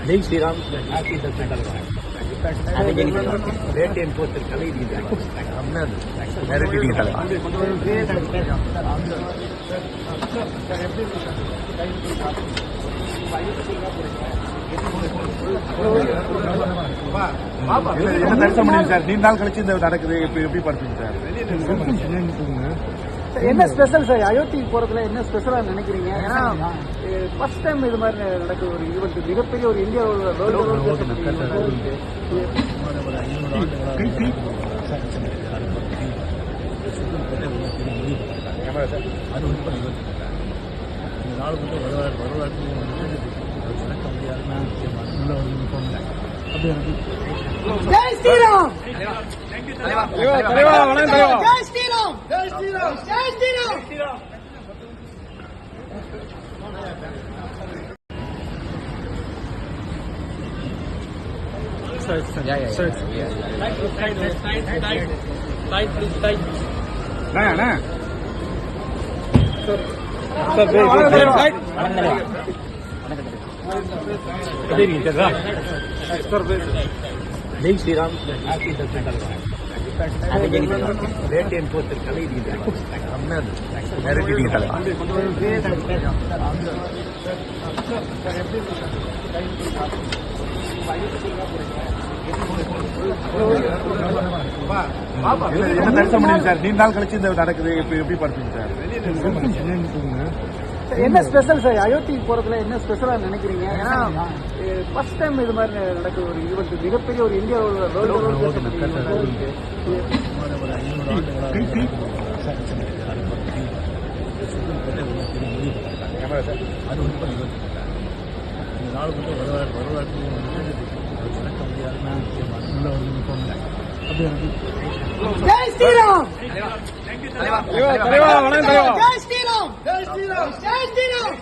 Jai Sriram. Rate ಏನು ತೋರಿಸ್ತಾರೆ ಇದೆಯಾ ಡೈರೆಕ್ಟ್ ಇದೆಯಲ್ಲ என்ன தரிசனம் பண்ணீங்க சார்? நீண்ட நாள் கழிச்சு இந்த நடக்குது, எப்படி பார்த்தீங்க சார்? என்ன ஸ்பெஷல் சார்? அயோத்தி போறதுல என்ன ஸ்பெஷலா நினைக்கிறீங்க? ஏன்னா ஃபர்ஸ்ட் டைம் இது மாதிரி நடக்குது ஒரு ஈவெண்ட், மிகப்பெரிய ஒரு இந்தியாவோட ஜெய் ஸ்ரீராம். ஜெய் ஸ்ரீராம். ஜெய் ஸ்ரீராம். ஜெய் ஸ்ரீராம். ஜெய் ஸ்ரீராம். ರೇಟ್ ಏನು ತೋರಿಸ್ತಾರೆ ಇದೆಯಾ ಡೈರೆಕ್ಟ್ ಇದೆಯಲ್ಲ என்ன தரிசனம் பண்ணீங்க சார்? நீண்ட நாள் கழிச்சு இந்த நடக்குது, எப்படி பார்த்தீங்க சார்? என்ன ஸ்பெஷல் சார்? அயோத்தி போறதுல என்ன ஸ்பெஷலா நினைக்கிறீங்க? ஏன்னா ஃபர்ஸ்ட் டைம் இது மாதிரி நடக்குது ஒரு ஈவெண்ட், மிகப்பெரிய ஒரு இந்தியாவோட ஜெய் ஸ்ரீராம். ஜெய் ஸ்ரீராம். ஜெய் ஸ்ரீராம். ஜெய் ஸ்ரீராம்.